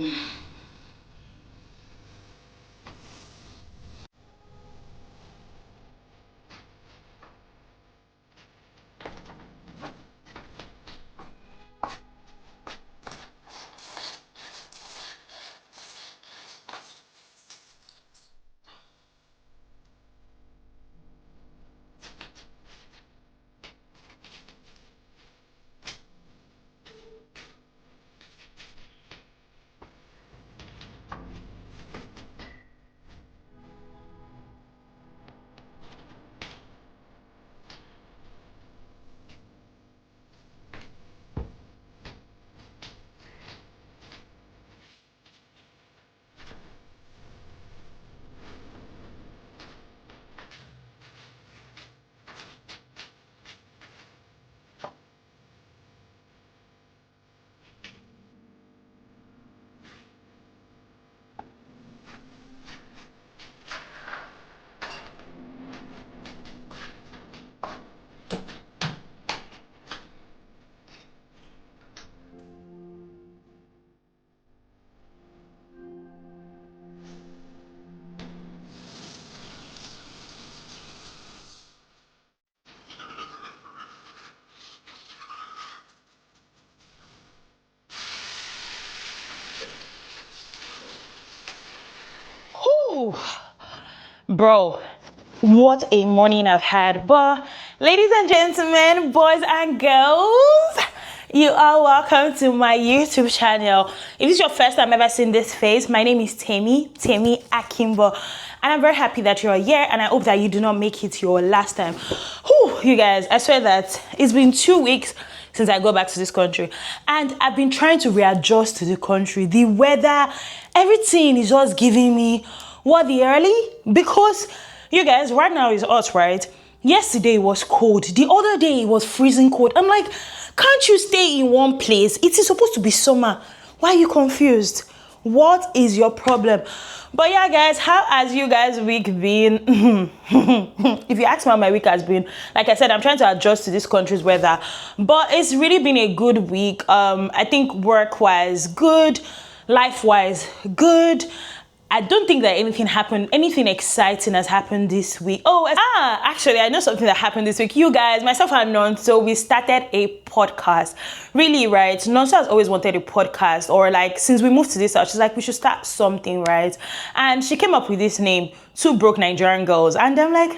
Whew. Bro, what a morning I've had. But ladies and gentlemen, boys and girls, you are welcome to my YouTube channel. If this is your first time ever seeing this face, my name is Temi Akimbo, and I'm very happy that you're here, and I hope that you do not make it your last time. Whew, you guys, I swear that it's been 2 weeks since I go back to this country, and I've been trying to readjust to the country. The weather, everything is just giving me what the early, because you guys, right now is hot, right? Yesterday it was cold, the other day it was freezing cold. I'm like, can't you stay in one place? It is supposed to be summer. Why are you confused? What is your problem? But yeah, guys, how has you guys' week been? If you ask me how my week has been, like I said, I'm trying to adjust to this country's weather, but it's really been a good week. I think work-wise, good. Life-wise, good. I don't think that anything exciting has happened this week. Actually, I know something that happened this week. You guys, myself and Nonso, we started a podcast. Really, right? Nonso has always wanted a podcast, or like, since we moved to this house, she's like, we should start something, right? And she came up with this name, Two Broke Nigerian Girls. And I'm like,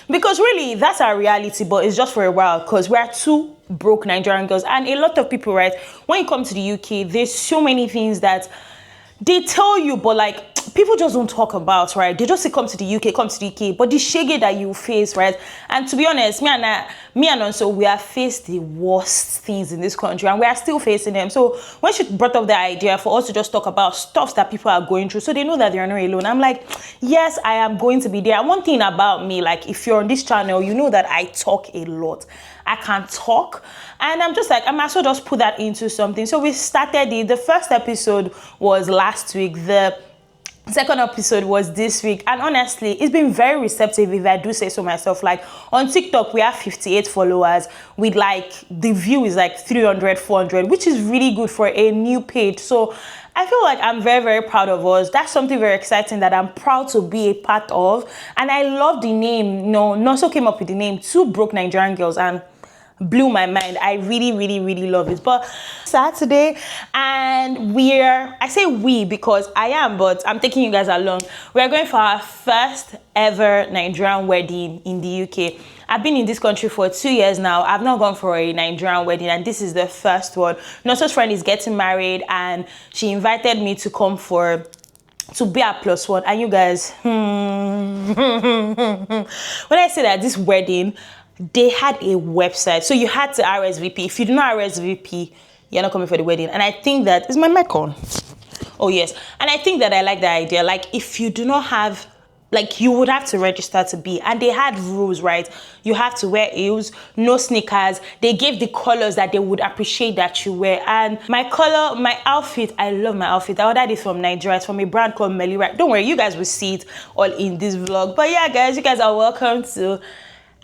because really, that's our reality, but it's just for a while, because we're two broke Nigerian girls. And a lot of people, right, when you come to the UK, there's so many things that they tell you, but like, people just don't talk about, right? They just say, come to the UK, but the shege that you face, right? And to be honest, me and also, we have faced the worst things in this country, and we are still facing them. So when she brought up the idea for us to just talk about stuff that people are going through, so they know that they're not alone, I'm like, yes, I am going to be there. And one thing about me, like, if you're on this channel, you know that I talk a lot. I can talk, and I'm just like, I might as well just put that into something. So we started it. The first episode was last week. The second episode was this week, and honestly, it's been very receptive, if I do say so myself. Like, on TikTok, we have 58 followers with like, the view is like 300, 400, which is really good for a new page. So I feel like I'm very, very proud of us. That's something very exciting that I'm proud to be a part of. And I love the name. Nonso came up with the name Two Broke Nigerian Girls, and blew my mind. I really, really, really love it. But Saturday, and I say we because I am, but I'm taking you guys along. We're going for our first ever Nigerian wedding in the UK. I've been in this country for 2 years now. I've not gone for a Nigerian wedding, and this is the first one. Nonso's friend is getting married, and she invited me to come to be a plus one. And you guys, when I say that this wedding, they had a website, so you had to RSVP. If you do not RSVP, you're not coming for the wedding. And I think that is my mic on. Oh yes. And I think that I like the idea. Like, if you do not have, like, you would have to register to be, and they had rules, right? You have to wear heels, no sneakers. They gave the colors that they would appreciate that you wear. And my outfit, I love my outfit. I ordered it from Nigeria. It's from a brand called Melira. Don't worry, you guys will see it all in this vlog. But yeah, guys, you guys are welcome to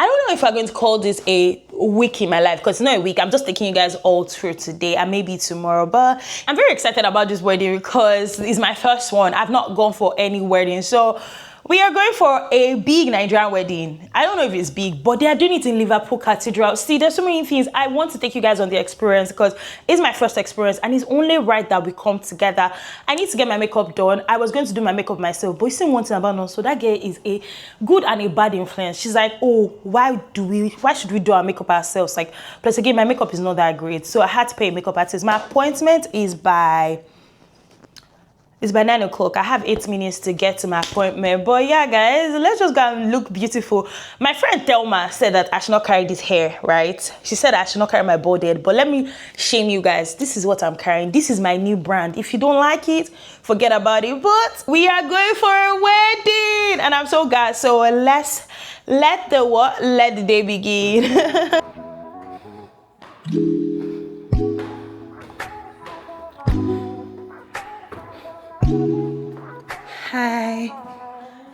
I don't know if I'm going to call this a week in my life, because it's not a week. I'm just taking you guys all through today and maybe tomorrow. But I'm very excited about this wedding because it's my first one. I've not gone for any wedding. So we are going for a big Nigerian wedding. I don't know if it's big, but they are doing it in Liverpool Cathedral. See, there's so many things. I want to take you guys on the experience because it's my first experience and it's only right that we come together. I need to get my makeup done. I was going to do my makeup myself, but you see one thing about us, so that girl is a good and a bad influence. She's like, oh, why should we do our makeup ourselves? Like, plus again, my makeup is not that great. So I had to pay a makeup artist. My appointment is by 9 o'clock. I have 8 minutes to get to my appointment. But yeah, guys, let's just go and look beautiful. My friend Thelma said that I should not carry this hair, right? She said I should not carry my bald head. But let me shame you guys. This is what I'm carrying. This is my new brand. If you don't like it, forget about it. But we are going for a wedding. And I'm so glad. So let's let the day begin. Hi.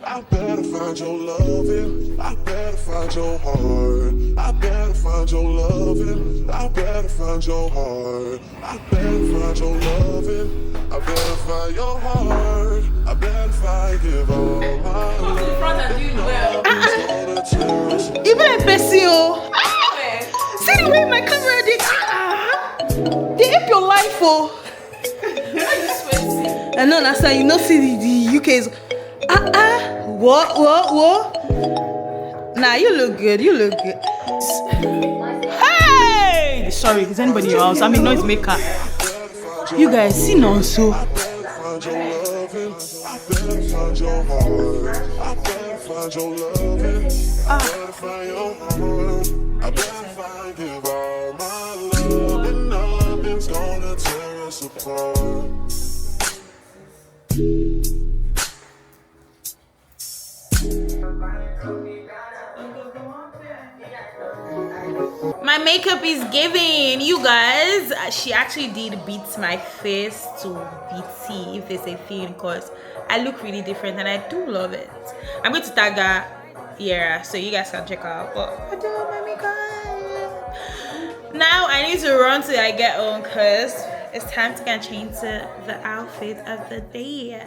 I better find your loving. I better find your heart. I better find your loving. I better find your heart. I better find your loving. I better find your heart. I better find give all my Come to the front and do well. Even a Bessie. See the way my camera did. They help your life, oh. And no, that's why you know see the UK's what? Nah, you look good. Hey! Sorry, is anybody in your house? I'm a noise maker. You guys see now, so. My makeup is giving, you guys. She actually did beat my face to BT, if there's a thing, because I look really different and I do love it. I'm going to tag her here so you guys can check out. But I do love my makeup. Now I need to run till I get home because it's time to get changed to the outfit of the day.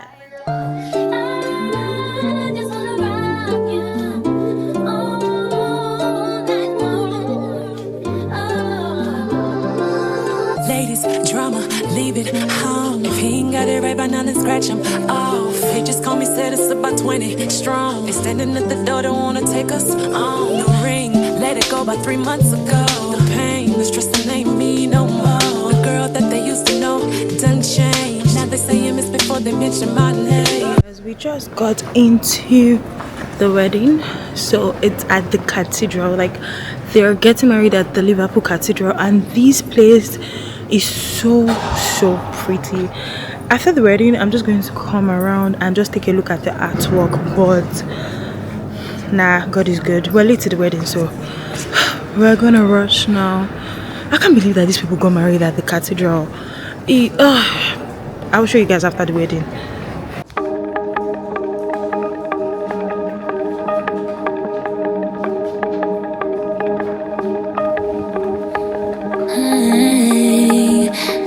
Ladies, drama, leave it home. If he ain't got it right by now, then scratch him off. He just called me, said it's about 20 strong. They standing at the door, don't wanna take us on. The ring, let it go about 3 months ago. The pain, the stress, that ain't me no more. The girl that they used to know done changed. Now they say you miss before they mention my name. As we just got into the wedding, so it's at the cathedral. Like, they're getting married at the Liverpool Cathedral, and this place is so pretty. After the wedding, I'm just going to come around and just take a look at the artwork. But nah, God is good. We're late to the wedding, so we're gonna rush now. I can't believe that these people got married at the cathedral. I'll show you guys after the wedding.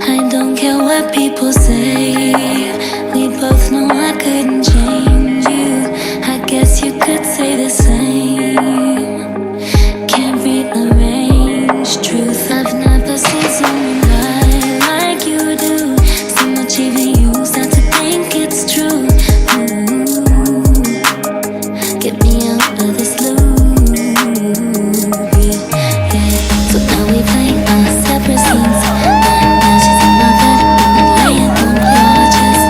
I don't care what people say. We both know I couldn't change you. I guess you could say the same. Can't rearrange truth. I've never seen someone lie like you do. So much even you start to think it's true. Ooh, get me out of this loop. Yeah. So now we play our separate scenes. Now she's in my bed, laying on your chest.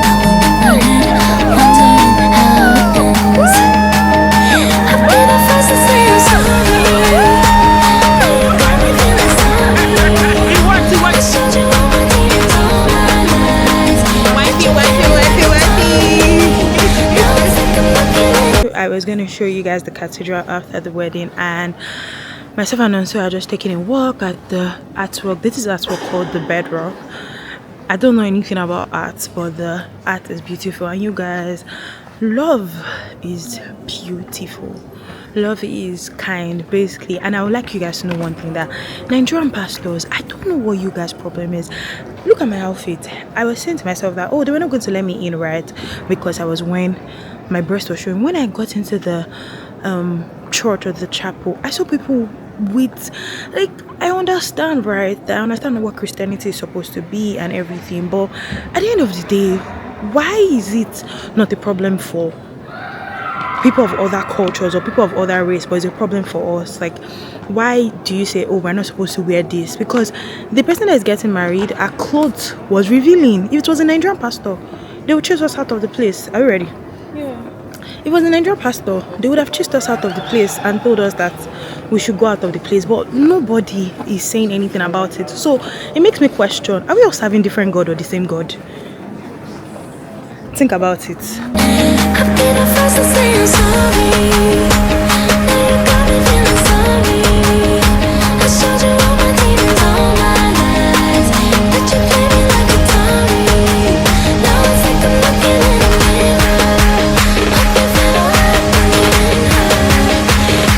Now I'm in my head, wondering how it ends. I've been the first to say I'm sorry. Now you got me feeling sorry. I showed you all my demons all my lies. Now it's like I'm looking at I was going to show you guys the cathedral after the wedding, and myself and Nonso are just taking a walk at the artwork. This is artwork called the Bedrock. I don't know anything about art, but the art is beautiful. And you guys, Love is beautiful. Love is kind, basically. And I would like you guys to know one thing, that Nigerian pastors, I don't know what you guys' problem is. Look at my outfit. I was saying to myself that, oh, they were not going to let me in, right? Because I was wearing, my breast was showing. When I got into the church or the chapel, I saw people with, like, I understand, right? I understand what Christianity is supposed to be and everything, but at the end of the day, why is it not a problem for people of other cultures or people of other race, but it's a problem for us? Like, why do you say, oh, we're not supposed to wear this? Because the person that is getting married, her clothes was revealing. If it was a Nigerian pastor, they would chase us out of the place. Are you ready? Yeah. If it was a Nigerian pastor, they would have chased us out of the place and told us that we should go out of the place. But nobody is saying anything about it. So it makes me question, are we all serving different God or the same God? Think about it. I'll be the first to say I'm sorry. Now you got me feeling sorry. I showed you all my demons, all my lies, but you play me like a dummy. Now it's like I'm looking in a mirror. Hope you feel alright when you're in her.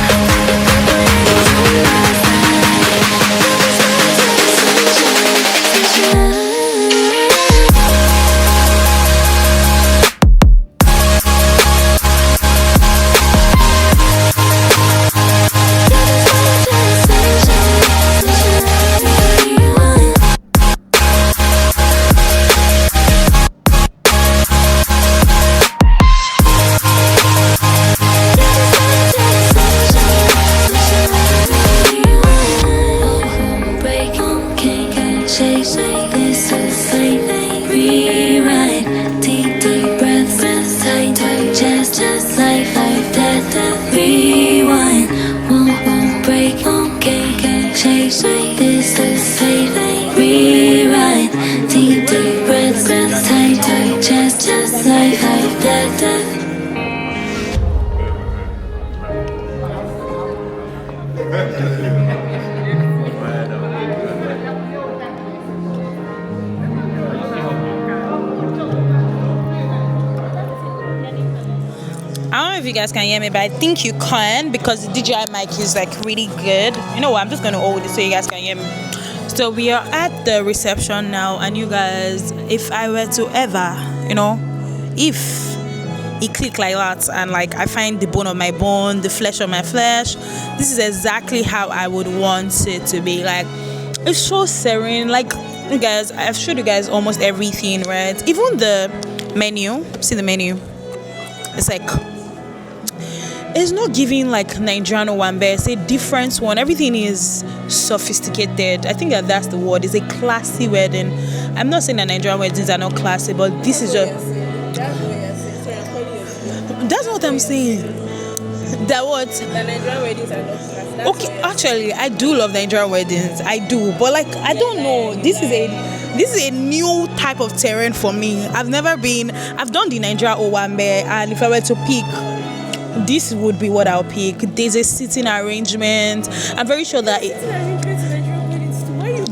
I don't know if you guys can hear me, but I think you can, because the DJI mic is like really good. You know what? I'm just going to hold it so you guys can hear me. So we are at the reception now, and you guys, if I were to ever, if it click like that and like I find the bone of my bone, the flesh of my flesh, this is exactly how I would want it to be. Like, it's so serene. Like, you guys, I've showed you guys almost everything, right? Even the menu. See the menu? It's like, it's not giving like Nigerian Owambe. It's a different one. Everything is sophisticated. I think that's the word. It's a classy wedding. I'm not saying that Nigerian weddings are not classy, but this is just... That's what I'm saying. That what? The Nigerian weddings are not classy. Okay, actually, I do love Nigerian weddings. I do, but like, I don't know. This is a new type of terrain for me. I've done the Nigerian Owambe, and if I were to pick, this would be what I'll pick. There's a seating arrangement. I'm very sure that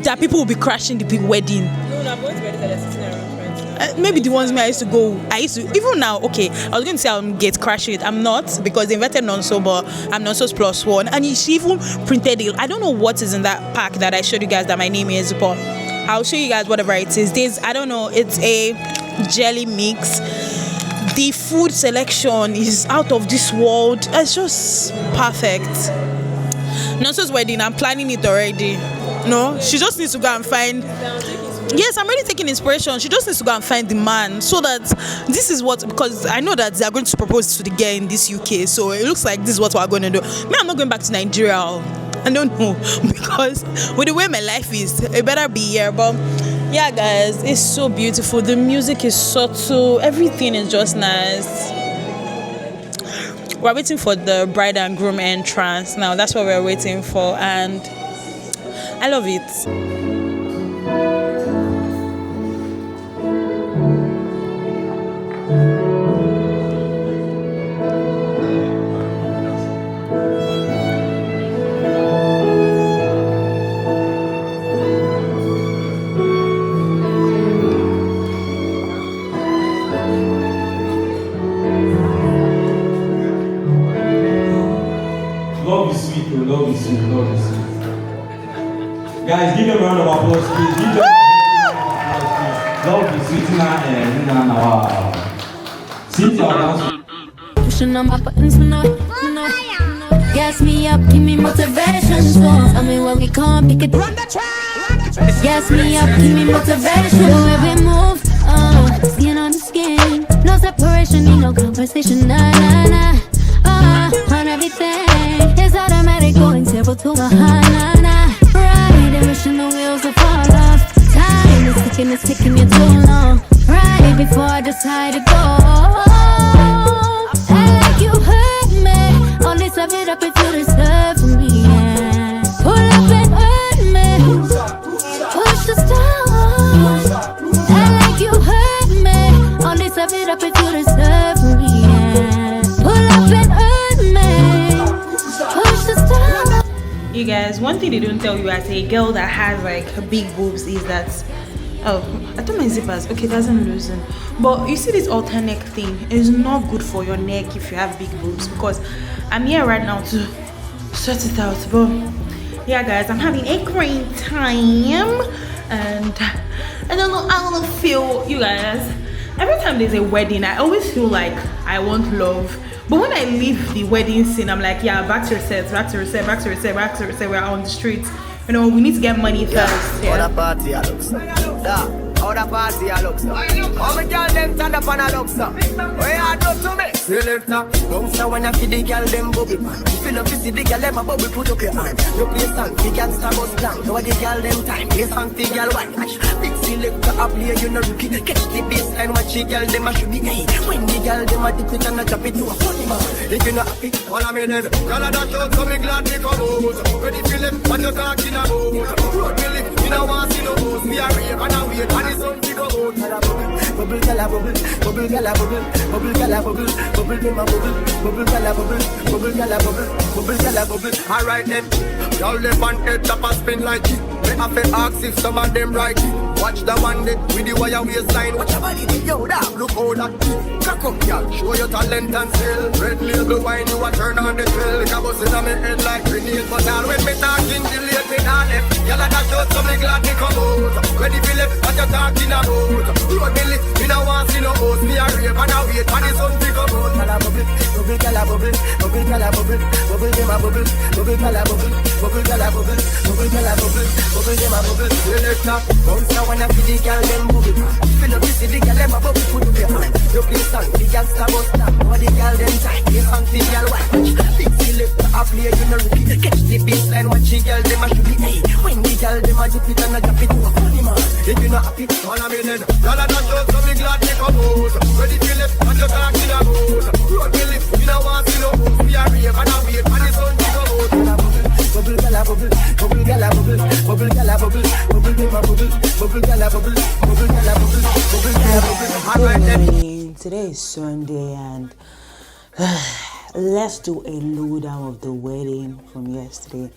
that people will be crashing the big wedding. No, I'm going to weddings that are sitting arrangement. Maybe the ones I used to go. Even now. Okay, I was going to say I'll get crashing it. I'm not, because they invited non-sober. I'm non-sober plus one, and she even printed it. I don't know what is in that pack that I showed you guys that my name is, but I'll show you guys whatever it is. I don't know. It's a jelly mix. The food selection is out of this world. It's just perfect. Nonso's wedding, I'm planning it already. No, she just needs to go and find... Yes, I'm already taking inspiration. She just needs to go and find the man, so that this is what... Because I know that they are going to propose to the girl in this UK, so it looks like this is what we're going to do. Me, I'm not going back to Nigeria. I don't know, because with the way my life is, it better be here. But yeah, guys, it's so beautiful. The music is subtle. Everything is just nice. We're waiting for the bride and groom entrance now. That's what we're waiting for, and I love it. Love is sweet, oh, love is sweet, love is sweet. Guys, give them a round of applause, please. Give them a round of applause, please. Love is sweet, wow. Sit down. Pushing on my buttons, gas me up, give me motivation. So tell me where we come, pick it. Run the track. Gas me up, give me motivation. The way we move, skin on the skin. No separation, need no conversation. Nah, nah, nah. On everything, it's automatic, going zero to 100. Nah. Right, and wishing the wheels will fall off. Time is ticking, it's taking you too long. Right before I decide to go. Like you hurt me. Only step it up if you deserve for me. Yeah. Pull up and hurt me. Push the stars. Like you hurt me. Only step it up if you deserve for me. Yeah. Pull up and hurt me. Push the stars. You guys, one thing they don't tell you as a girl that has like big boobs is that, oh, I thought my zippers, okay, doesn't loosen. But you see, this alternate thing is not good for your neck if you have big boobs, because I'm here right now to sort it out. But yeah, guys, I'm having a great time, and I don't know, I want to feel, you guys, every time there's a wedding, I always feel like I want love. But when I leave the wedding scene, I'm like, yeah, back to reset, back to reset, back to reset, back to reset. We're on the streets. You know, we need to get money first. Yeah. All the party I look so. Yeah. All the party I look so. All the girls them stand up and I look so. What you do to me? Selector, bounce now when I see the girl them bubble man. If you love to see the girl them a bubble, put up your hand. You play song, the girl star bus down. Now the girl them time, play song, the girl white. Big selector up here, you know rookie. Catch the baseline, watch the girl them a should be. Hey, when the girl them a dip it and a drop it to a funny man. If you not happy, all I'm in it. Girl a dash out, so me glad me come out. Ready for them, what you talking about? Road me live, me no want see no ghost. Me a rave and a wait, and the sun to go out. Bubble, gala bubble, bubble, gala bubble, bubble, gala bubble, bubble, dem a bubble, bubble, gala bubble, bubble, gala bubble, bubble, gala bubble. Alright then, y'all live on head top and spin like it. Me have to ask if some of them right it. Watch the one that with the wire waistline. Watch your body, yo, that look how that it. Cock up, y'all, show your talent and skill. Red label wine, you a turn on the trail. Like a bus in my head like grenade. But all when me talking, delete me on left. Y'all a dash out, so me glad me come out. Ready for left, what you talking about? Road me lift, me no want see no host. Me a rave and a wait, and the sun to go out. Gala bubble, bubble, gala bubble, bubble, gala bubble, bubble, dem a bubble, bubble, gala bubble, bubble, gala bubble, bubble, gala bubble, bubble, dem a bubble. Selector, bounce now when I see the girl them bubble. If you love to see the girl them a bubble, put up your hand. You play song, the girl star bus down. Now the girl them time, play song, the girl white. Big selector up here, you know rookie. Catch the baseline, watch the girl them a should be. Hey, when the girl them a dip it and a drop it to a funny man. If you not happy, all I'm in it. Y'all a dash out, so me glad me come out. Ready to left, what you talking about? Road me lift, you know want see no host. Me a rave and a wait, and the sun to go out. Bubble, gala bubble, bubble, gala bubble, bubble, gala bubble, bubble, dem a bubble, bubble, gala bubble, bubble, gala bubble, bubble, gala bubble. Alright then. Today is Sunday, and let's do a lowdown of the wedding from yesterday.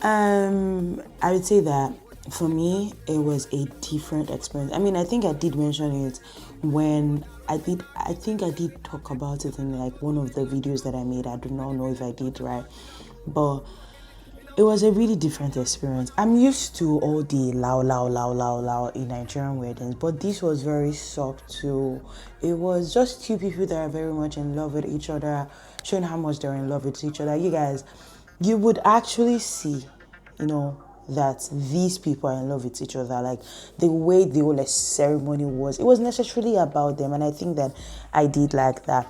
I would say that for me, it was a different experience. I mean, I think I did mention it when I think I did talk about it in like one of the videos that I made. I do not know if I did, right? But it was a really different experience. I'm used to all the loud in Nigerian weddings, but this was very soft too. It was just two people that are very much in love with each other, showing how much they're in love with each other. You guys, you would actually see, you know, that these people are in love with each other. Like the way the whole ceremony was, it was necessarily about them, and I think that I did like that.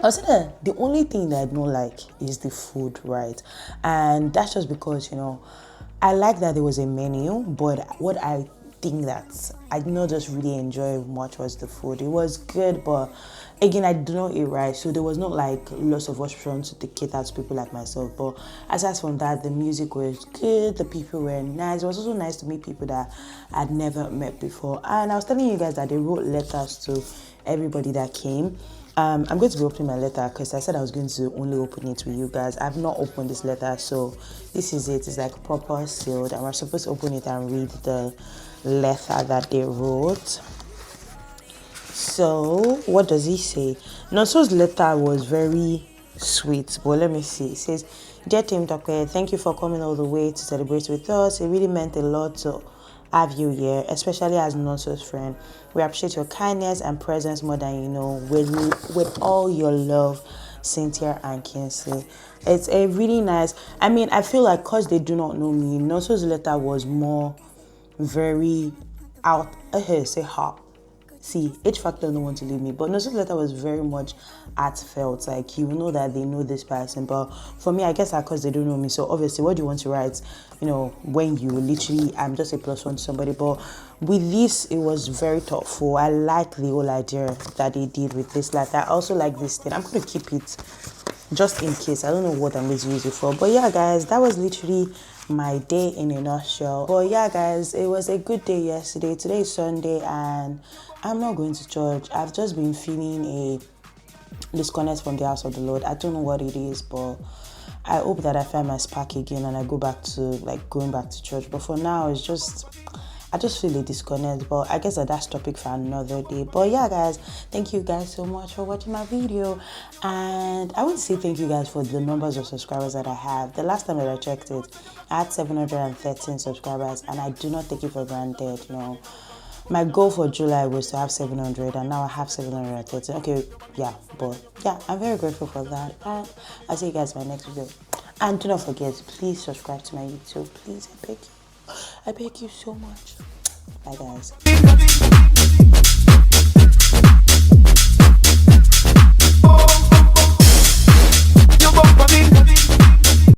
I'll say that the only thing that I don't like is the food, right? And that's just because, you know, I like that there was a menu, but what I think that I did not just really enjoy much was the food. It was good, but again, I do not eat rice, so there was not like lots of options to cater to people like myself. But aside from that, the music was good, the people were nice. It was also nice to meet people that I'd never met before. And I was telling you guys that they wrote letters to everybody that came. I'm going to be opening my letter because I said I was going to only open it with you guys. I've not opened this letter, so this is it. It's like proper sealed, and we're supposed to open it and read the letter that they wrote. So what does he say? Nonso's letter was very sweet. But let me see. It says, "Dear Team Tokwe, thank you for coming all the way to celebrate with us. It really meant a lot to have you here, especially as Nonso's friend. We appreciate your kindness and presence more than you know. With all your love, Cynthia and Kinsley." It's a really nice. I mean, I feel like because they do not know me, Nonso's letter was more very out. Say ha. See, H Factor don't want to leave me, but Nonso's letter was very much heartfelt. Like, you know that they know this person, but for me, I guess that because they don't know me. So obviously, what do you want to write? You know, when you literally, I'm just a plus one to somebody. But with this, it was very thoughtful. I like the whole idea that they did with this letter. I also like this thing. I'm going to keep it just in case. I don't know what I'm going to use it for. But yeah, guys, that was literally my day in a nutshell. But yeah, guys, it was a good day yesterday. Today is Sunday and I'm not going to church. I've just been feeling a disconnect from the house of the Lord. I don't know what it is, but I hope that I find my spark again and I go back to going back to church. But for now, it's just, I just feel a disconnect. But I guess that's topic for another day. But yeah, guys, thank you guys so much for watching my video. And I want to say thank you guys for the numbers of subscribers that I have. The last time that I checked it, I had 713 subscribers, and I do not take it for granted. No. My goal for July was to have 700, and now I have 730. Okay, yeah, but yeah, I'm very grateful for that. And I'll see you guys in my next video. And do not forget, please subscribe to my YouTube. Please, I beg you. I beg you so much. Bye, guys.